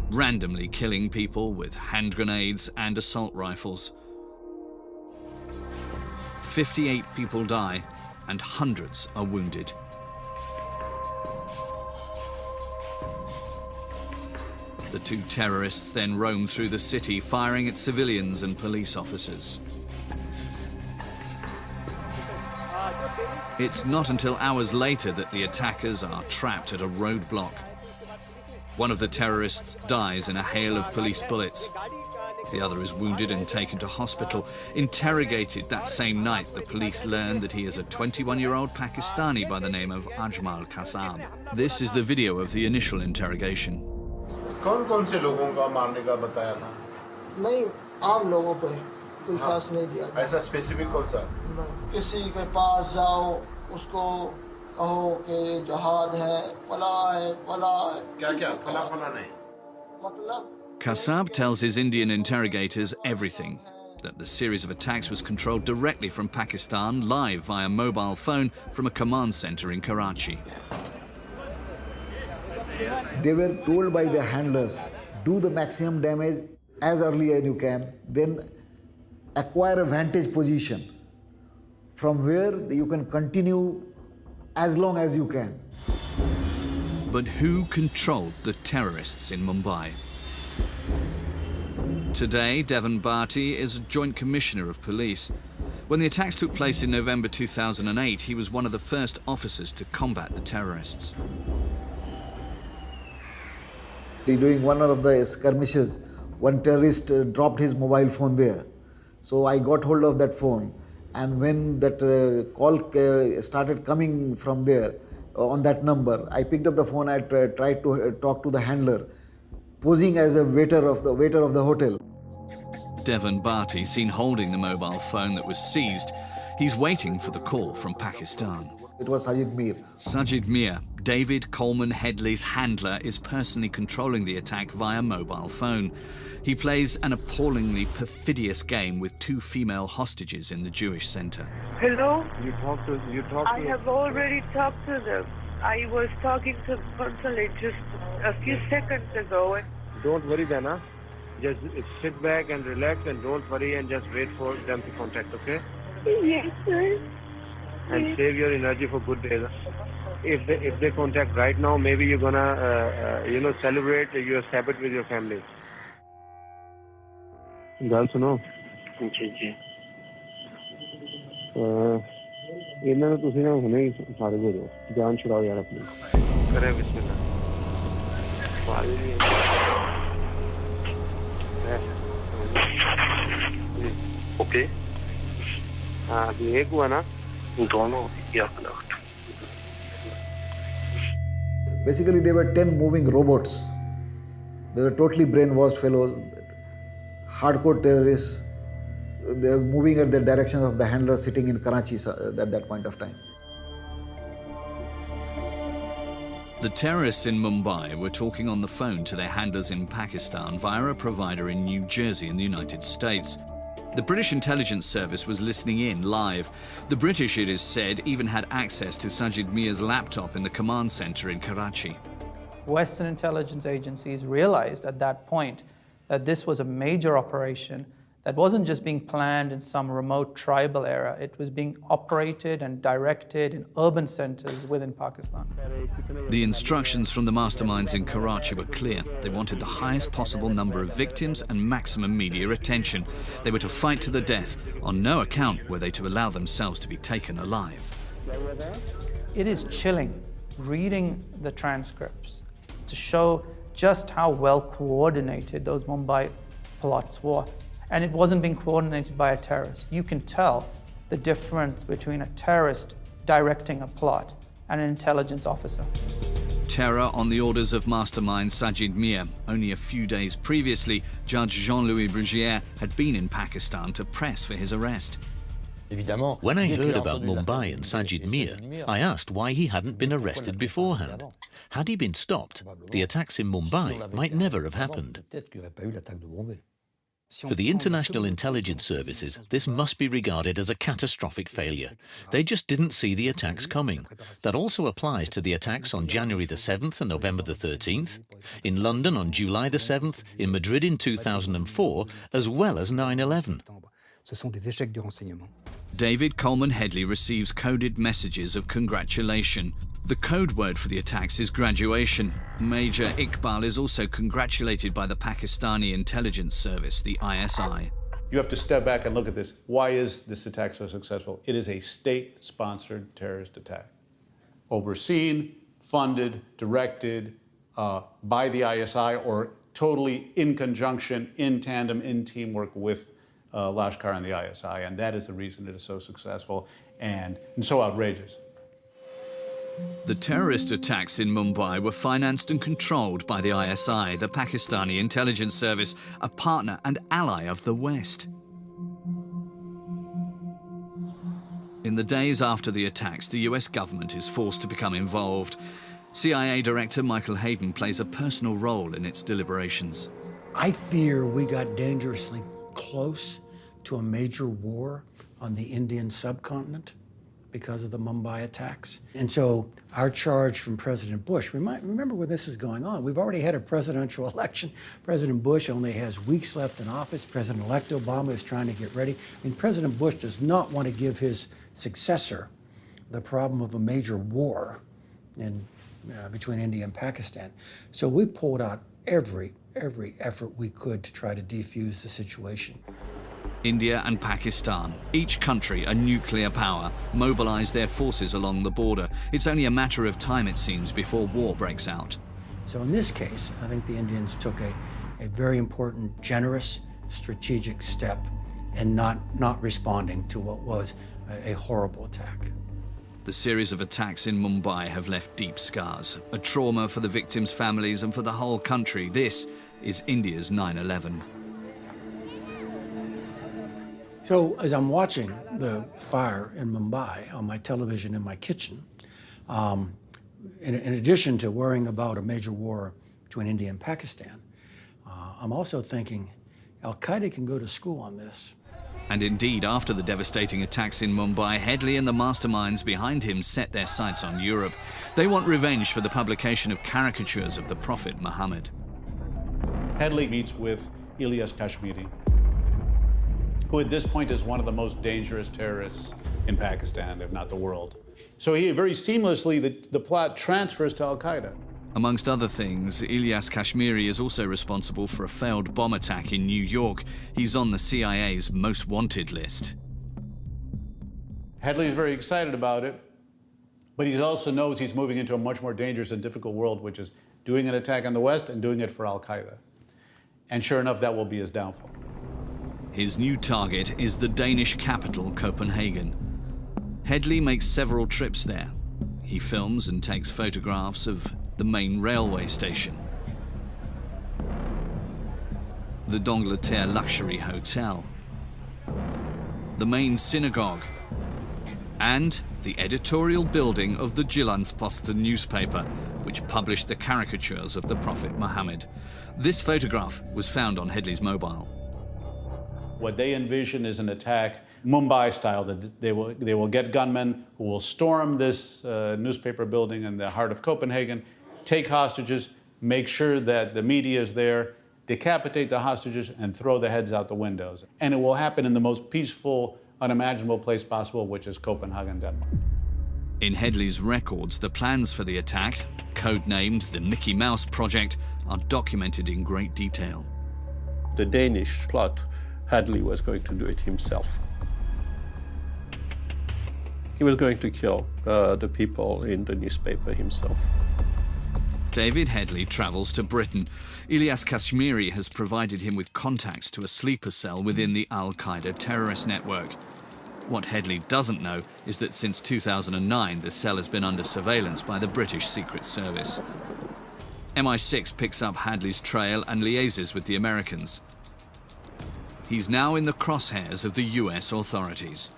randomly killing people with hand grenades and assault rifles. 58 people die and hundreds are wounded. The two terrorists then roam through the city, firing at civilians and police officers. It's not until hours later that the attackers are trapped at a roadblock. One of the terrorists dies in a hail of police bullets. The other is wounded and taken to hospital. Interrogated that same night, the police learn that he is a 21-year-old Pakistani by the name of Ajmal Kasab. This is the video of the initial interrogation. कौन-कौन से लोगों का मारने का बताया था? नहीं, आम लोगों पे कोई खास नहीं दिया था। ऐसा स्पेसिफिक कौन सा? किसी के पास जाओ, उसको कहो कि जिहाद है, फला है, फला है। क्या-क्या? फला नहीं। मतलब Kasab tells his Indian interrogators everything, that the series of attacks was controlled directly from Pakistan, live via mobile phone from a command center in Karachi. They were told by their handlers, do the maximum damage as early as you can, then acquire a vantage position from where you can continue as long as you can. But who controlled the terrorists in Mumbai? Today, Devan Bharti is a Joint Commissioner of Police. When the attacks took place in November 2008, he was one of the first officers to combat the terrorists. During one of the skirmishes, one terrorist dropped his mobile phone there. So I got hold of that phone, and when that call started coming from there on that number, I picked up the phone. I tried to talk to the handler, posing as a waiter of the hotel. Devan Bharti, seen holding the mobile phone that was seized, he's waiting for the call from Pakistan. It was Sajid Mir. Sajid Mir, David Coleman Headley's handler, is personally controlling the attack via mobile phone. He plays an appallingly perfidious game with 2 female hostages in the Jewish center. Hello? You talk to I have already talked to them. I was talking to the consulate just a few seconds ago. Don't worry, Dana. Just sit back and relax and don't worry and just wait for them to contact, okay? Yes, sir. And save your energy for good days. If they contact right now, maybe you're gonna celebrate your Sabbath with your family. ਗੱਲ ਸੁਣੋ ਜੀ ਜੀ ਇਹਨਾਂ ਨੂੰ ਤੁਸੀਂ ਨਾ ਹੁਣੇ ਹੀ ਫਾਰਗ ਹੋ ਜਾਓ ਜਾਨ ਛੁਡਾਓ ਯਾਰ ਆਪਣੀ ਕਰੇ ਬਿਸਮਿਲ੍ਲਾ ओके हाँ अभी एक हुआ ना दोनों या Basically, they were 10 moving robots. They were totally brainwashed fellows, hardcore terrorists. They were moving at the direction of the handler sitting in Karachi at that point of time. The terrorists in Mumbai were talking on the phone to their handlers in Pakistan via a provider in New Jersey in the United States. The British intelligence service was listening in live. The British, it is said, even had access to Sajid Mir's laptop in the command center in Karachi. Western intelligence agencies realized at that point that this was a major operation that wasn't just being planned in some remote tribal area. It was being operated and directed in urban centers within Pakistan. The instructions from the masterminds in Karachi were clear. They wanted the highest possible number of victims and maximum media attention. They were to fight to the death. On no account were they to allow themselves to be taken alive. It is chilling reading the transcripts to show just how well coordinated those Mumbai plots were. And it wasn't being coordinated by a terrorist. You can tell the difference between a terrorist directing a plot and an intelligence officer. Terror on the orders of mastermind Sajid Mir. Only a few days previously, Judge Jean-Louis Bruguière had been in Pakistan to press for his arrest. When I heard about Mumbai and Sajid Mir, I asked why he hadn't been arrested beforehand. Had he been stopped, the attacks in Mumbai might never have happened. For the international intelligence services, this must be regarded as a catastrophic failure. They just didn't see the attacks coming. That also applies to the attacks on January the 7th and November the 13th, in London on July the 7th, in Madrid in 2004, as well as 9/11. David Coleman Headley receives coded messages of congratulation. The code word for the attacks is graduation. Major Iqbal is also congratulated by the Pakistani intelligence service, the ISI. You have to step back and look at this. Why is this attack so successful? It is a state-sponsored terrorist attack. Overseen, funded, directed by the ISI, or totally in conjunction, in tandem, in teamwork with Lashkar and the ISI. And that is the reason it is so successful and so outrageous. The terrorist attacks in Mumbai were financed and controlled by the ISI, the Pakistani intelligence service, a partner and ally of the West. In the days after the attacks, the US government is forced to become involved. CIA Director Michael Hayden plays a personal role in its deliberations. I fear we got dangerously close to a major war on the Indian subcontinent because of the Mumbai attacks. And so our charge from President Bush, remember when this is going on, we've already had a presidential election. President Bush only has weeks left in office. President-elect Obama is trying to get ready. I mean, President Bush does not want to give his successor the problem of a major war between India and Pakistan. So we pulled out every every effort we could to try to defuse the situation. India and Pakistan, each country a nuclear power, mobilize their forces along the border. It's only a matter of time, it seems, before war breaks out. So in this case, I think the Indians took a very important, generous, strategic step in not responding to what was a horrible attack. The series of attacks in Mumbai have left deep scars, a trauma for the victims' families and for the whole country. This is India's 9/11. So as I'm watching the fire in Mumbai on my television in my kitchen, in addition to worrying about a major war between India and Pakistan, I'm also thinking Al-Qaeda can go to school on this. And indeed, after the devastating attacks in Mumbai, Headley and the masterminds behind him set their sights on Europe. They want revenge for the publication of caricatures of the Prophet Muhammad. Headley meets with Ilyas Kashmiri, who at this point is one of the most dangerous terrorists in Pakistan, if not the world. So he very seamlessly, the plot transfers to Al-Qaeda. Amongst other things, Ilyas Kashmiri is also responsible for a failed bomb attack in New York. He's on the CIA's most wanted list. Headley is very excited about it, but he also knows he's moving into a much more dangerous and difficult world, which is doing an attack on the West and doing it for Al-Qaeda. And sure enough, that will be his downfall. His new target is the Danish capital, Copenhagen. Headley makes several trips there. He films and takes photographs of the main railway station, the d'Angleterre luxury hotel, the main synagogue, and the editorial building of the Jyllands-Posten newspaper, which published the caricatures of the Prophet Muhammad. This photograph was found on Headley's mobile. What they envision is an attack, Mumbai style, that they will get gunmen who will storm this newspaper building in the heart of Copenhagen, take hostages, make sure that the media is there, decapitate the hostages, and throw the heads out the windows. And it will happen in the most peaceful, unimaginable place possible, which is Copenhagen, Denmark. In Headley's records, the plans for the attack, codenamed the Mickey Mouse Project, are documented in great detail. The Danish plot, Headley was going to do it himself. He was going to kill the people in the newspaper himself. David Headley travels to Britain. Ilyas Kashmiri has provided him with contacts to a sleeper cell within the Al-Qaeda terrorist network. What Headley doesn't know is that since 2009, the cell has been under surveillance by the British Secret Service. MI6 picks up Headley's trail and liaises with the Americans. He's now in the crosshairs of the US authorities.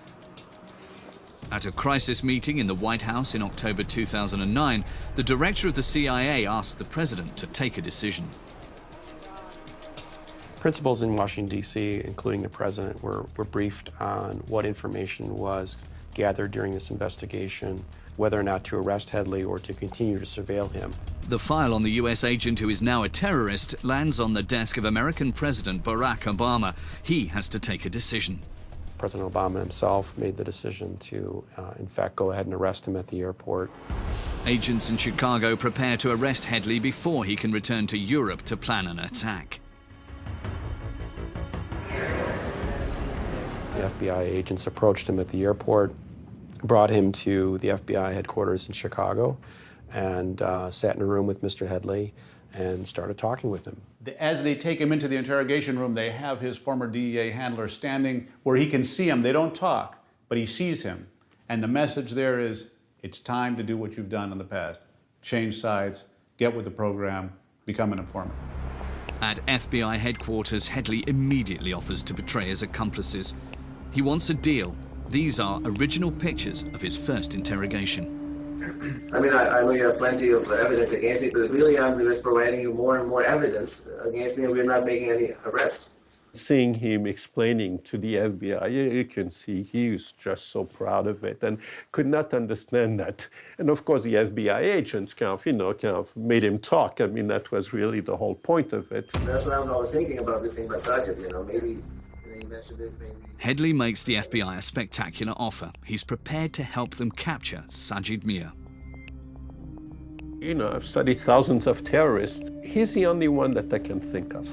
At a crisis meeting in the White House in October 2009, the director of the CIA asked the president to take a decision. Principals in Washington, D.C., including the president, were briefed on what information was gathered during this investigation, whether or not to arrest Headley or to continue to surveil him. The file on the US agent who is now a terrorist lands on the desk of American President Barack Obama. He has to take a decision. President Obama himself made the decision to, in fact, go ahead and arrest him at the airport. Agents in Chicago prepare to arrest Headley before he can return to Europe to plan an attack. The FBI agents approached him at the airport, brought him to the FBI headquarters in Chicago, and sat in a room with Mr. Headley and started talking with him. As they take him into the interrogation room, they have his former DEA handler standing where he can see him. They don't talk, but he sees him. And the message there is, it's time to do what you've done in the past. Change sides, get with the program, become an informant. At FBI headquarters, Headley immediately offers to betray his accomplices. He wants a deal. These are original pictures of his first interrogation. I mean, I know you have plenty of evidence against me, but really I'm just providing you more and more evidence against me, and we're not making any arrests. Seeing him explaining to the FBI, you can see he was just so proud of it and could not understand that. And of course, the FBI agents kind of made him talk. I mean, that was really the whole point of it. That's what I was thinking about this thing about Sajid, maybe you mentioned this, maybe. Headley makes the FBI a spectacular offer. He's prepared to help them capture Sajid Mir. You know, I've studied thousands of terrorists. He's the only one that I can think of.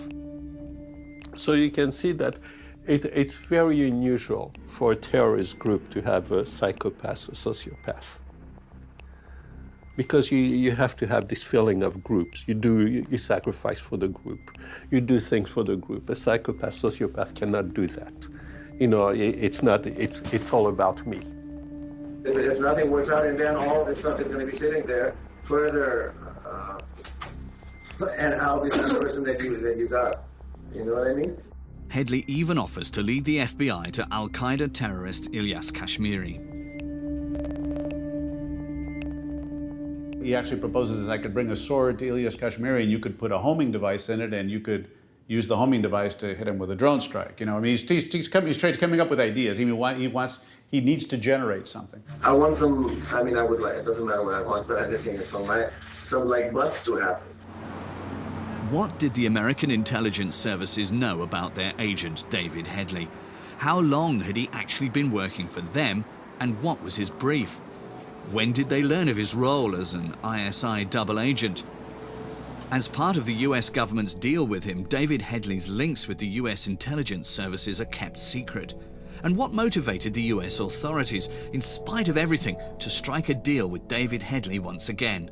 So you can see that it's very unusual for a terrorist group to have a psychopath, a sociopath. Because you have to have this feeling of groups. You sacrifice for the group. You do things for the group. A psychopath, sociopath cannot do that. You know, it's all about me. If nothing works out, and then all this stuff is going to be sitting there further, and I'll be the person that you got. You know what I mean? Headley even offers to lead the FBI to al-Qaeda terrorist Ilyas Kashmiri. He actually proposes that I could bring a sword to Ilyas Kashmiri and you could put a homing device in it and you could use the homing device to hit him with a drone strike. You know, I mean, he's coming up with ideas. I mean, he needs to generate something. I want some, I mean, I would like, it doesn't matter what I want, but I'm just saying it from some like bust to happen. What did the American intelligence services know about their agent, David Headley? How long had he actually been working for them, and what was his brief? When did they learn of his role as an ISI double agent? As part of the US government's deal with him, David Headley's links with the US intelligence services are kept secret. And what motivated the US authorities, in spite of everything, to strike a deal with David Headley once again?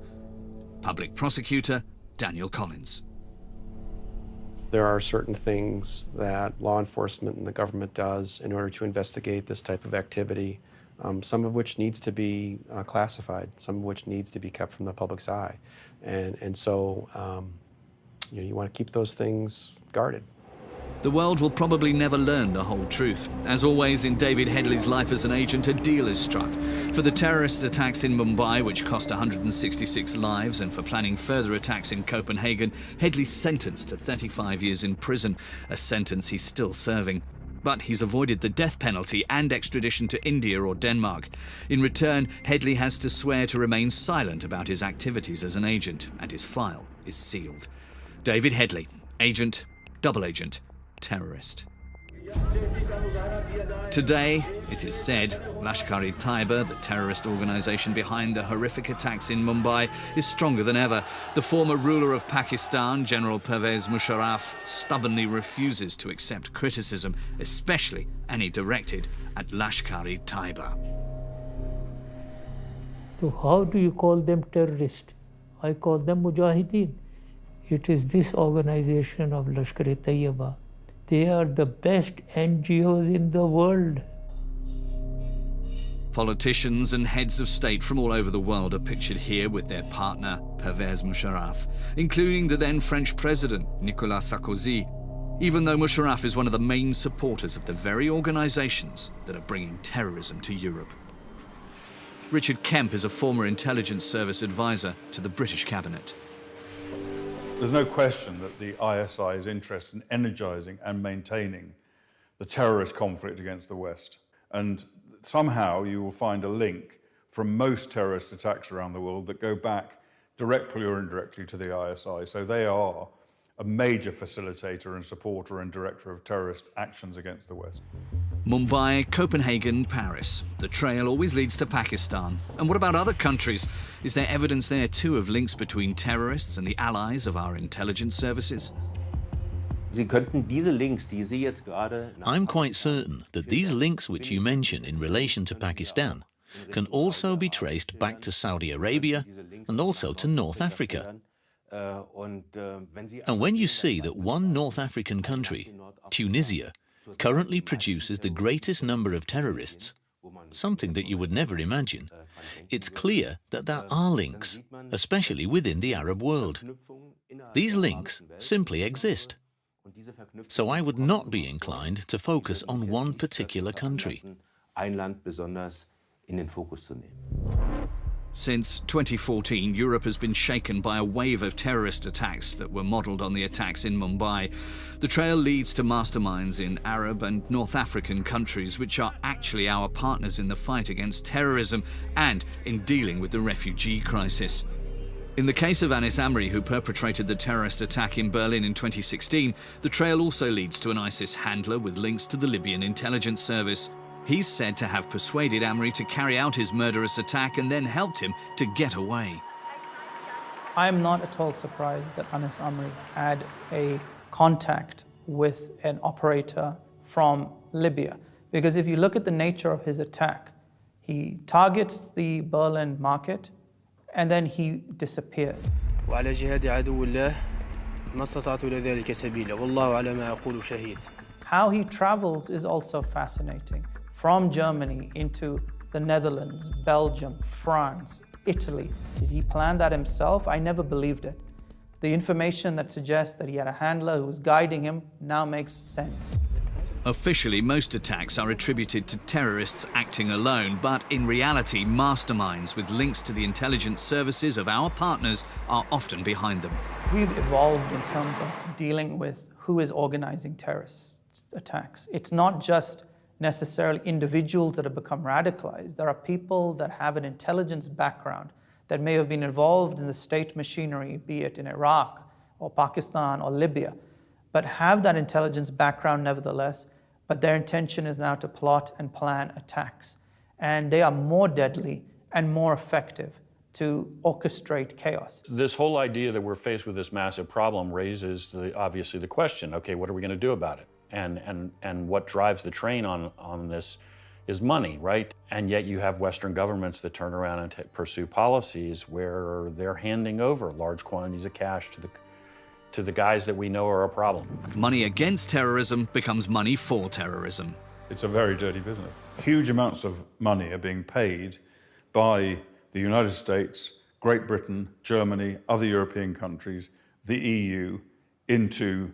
Public Prosecutor Daniel Collins. There are certain things that law enforcement and the government does in order to investigate this type of activity, some of which needs to be classified, some of which needs to be kept from the public's eye. And so you know, you want to keep those things guarded. The world will probably never learn the whole truth. As always in David Headley's life as an agent, a deal is struck. For the terrorist attacks in Mumbai, which cost 166 lives, and for planning further attacks in Copenhagen, Headley's sentenced to 35 years in prison, a sentence he's still serving. But he's avoided the death penalty and extradition to India or Denmark. In return, Headley has to swear to remain silent about his activities as an agent, and his file is sealed. David Headley, agent, double agent, terrorist. Today, it is said, Lashkar-e-Taiba, the terrorist organization behind the horrific attacks in Mumbai, is stronger than ever. The former ruler of Pakistan, General Pervez Musharraf, stubbornly refuses to accept criticism, especially any directed at Lashkar-e-Taiba. So how do you call them terrorists? I call them mujahideen. It is this organization of Lashkar-e-Taiba. They are the best NGOs in the world. Politicians and heads of state from all over the world are pictured here with their partner, Pervez Musharraf, including the then French president, Nicolas Sarkozy, even though Musharraf is one of the main supporters of the very organizations that are bringing terrorism to Europe. Richard Kemp is a former intelligence service advisor to the British cabinet. There's no question that the ISI is interested in energizing and maintaining the terrorist conflict against the West. And somehow you will find a link from most terrorist attacks around the world that go back directly or indirectly to the ISI. So they are a major facilitator and supporter and director of terrorist actions against the West. Mumbai, Copenhagen, Paris. The trail always leads to Pakistan. And what about other countries? Is there evidence there too of links between terrorists and the allies of our intelligence services? I'm quite certain that these links which you mention in relation to Pakistan can also be traced back to Saudi Arabia and also to North Africa. And when you see that one North African country, Tunisia, currently produces the greatest number of terrorists, something that you would never imagine, it's clear that there are links, especially within the Arab world. These links simply exist. So I would not be inclined to focus on one particular country. Since 2014, Europe has been shaken by a wave of terrorist attacks that were modelled on the attacks in Mumbai. The trail leads to masterminds in Arab and North African countries, which are actually our partners in the fight against terrorism and in dealing with the refugee crisis. In the case of Anis Amri, who perpetrated the terrorist attack in Berlin in 2016, the trail also leads to an ISIS handler with links to the Libyan intelligence service. He's said to have persuaded Amri to carry out his murderous attack and then helped him to get away. I'm not at all surprised that Anas Amri had a contact with an operator from Libya. Because if you look at the nature of his attack, he targets the Berlin market and then he disappears. وعلى جهاد عدو الله ما استطعت إلى ذلك سبيلا والله على ما أقول شهيد. How he travels is also fascinating. From Germany into the Netherlands, Belgium, France, Italy. Did he plan that himself? I never believed it. The information that suggests that he had a handler who was guiding him now makes sense. Officially, most attacks are attributed to terrorists acting alone, but in reality, masterminds with links to the intelligence services of our partners are often behind them. We've evolved in terms of dealing with who is organizing terrorist attacks. It's not just necessarily individuals that have become radicalized. There are people that have an intelligence background that may have been involved in the state machinery, be it in Iraq or Pakistan or Libya, but have that intelligence background nevertheless, but their intention is now to plot and plan attacks. And they are more deadly and more effective to orchestrate chaos. This whole idea that we're faced with this massive problem raises obviously the question, okay, what are we going to do about it? And what drives the train on this is money, right? And yet you have Western governments that turn around and pursue policies where they're handing over large quantities of cash to the guys that we know are a problem. Money against terrorism becomes money for terrorism. It's a very dirty business. Huge amounts of money are being paid by the United States, Great Britain, Germany, other European countries, the EU, into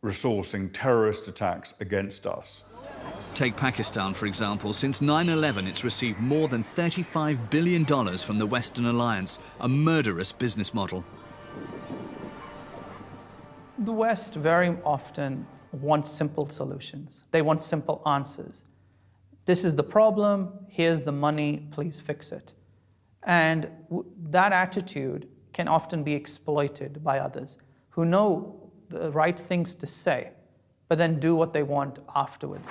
resourcing terrorist attacks against us. Take Pakistan, for example. Since 9/11, it's received more than $35 billion from the Western Alliance, a murderous business model. The West very often wants simple solutions. They want simple answers. This is the problem, here's the money, please fix it. And that attitude can often be exploited by others who know the right things to say, but then do what they want afterwards.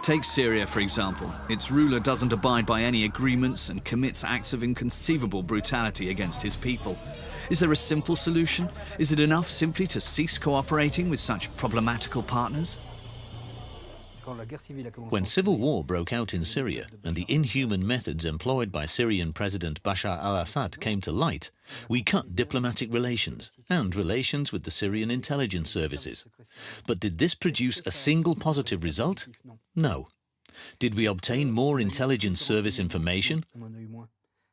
Take Syria, for example. Its ruler doesn't abide by any agreements and commits acts of inconceivable brutality against his people. Is there a simple solution? Is it enough simply to cease cooperating with such problematical partners? When civil war broke out in Syria and the inhuman methods employed by Syrian President Bashar al-Assad came to light, we cut diplomatic relations and relations with the Syrian intelligence services. But did this produce a single positive result? No. Did we obtain more intelligence service information?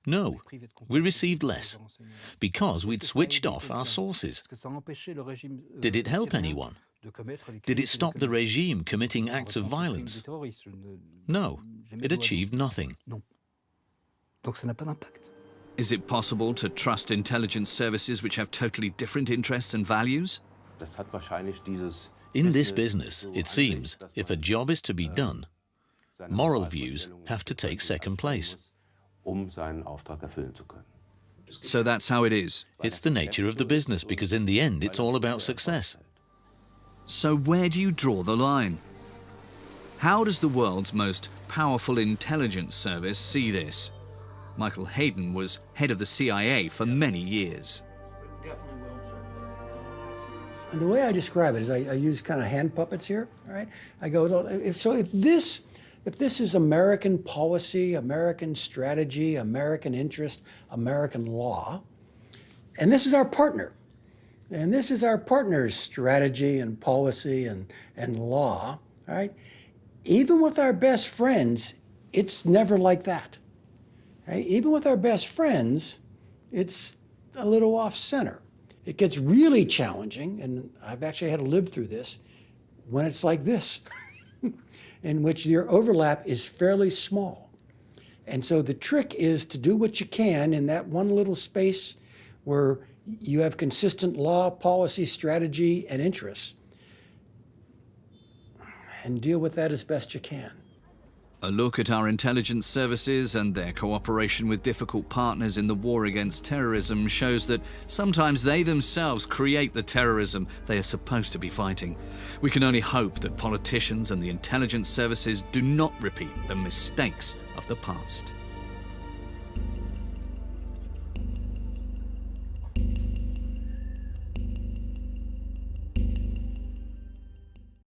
No. We received less, because we'd switched off our sources. Did it help anyone? Did it stop the regime committing acts of violence? No, it achieved nothing. Is it possible to trust intelligence services which have totally different interests and values? In this business, it seems, if a job is to be done, moral views have to take second place. So that's how it is. It's the nature of the business, because in the end, it's all about success. So where do you draw the line? How does the world's most powerful intelligence service see this? Michael Hayden was head of the CIA for many years. And the way I describe it is I use kind of hand puppets here, right? I go, so if this is American policy, American strategy, American interest, American law, and this is our partner, and this is our partner's strategy and policy and law, right? Even with our best friends, it's never like that, right? Even with our best friends, it's a little off-center. It gets really challenging, and I've actually had to live through this, when it's like this, in which your overlap is fairly small. And so the trick is to do what you can in that one little space where you have consistent law, policy, strategy, and interests, and deal with that as best you can. A look at our intelligence services and their cooperation with difficult partners in the war against terrorism shows that sometimes they themselves create the terrorism they are supposed to be fighting. We can only hope that politicians and the intelligence services do not repeat the mistakes of the past.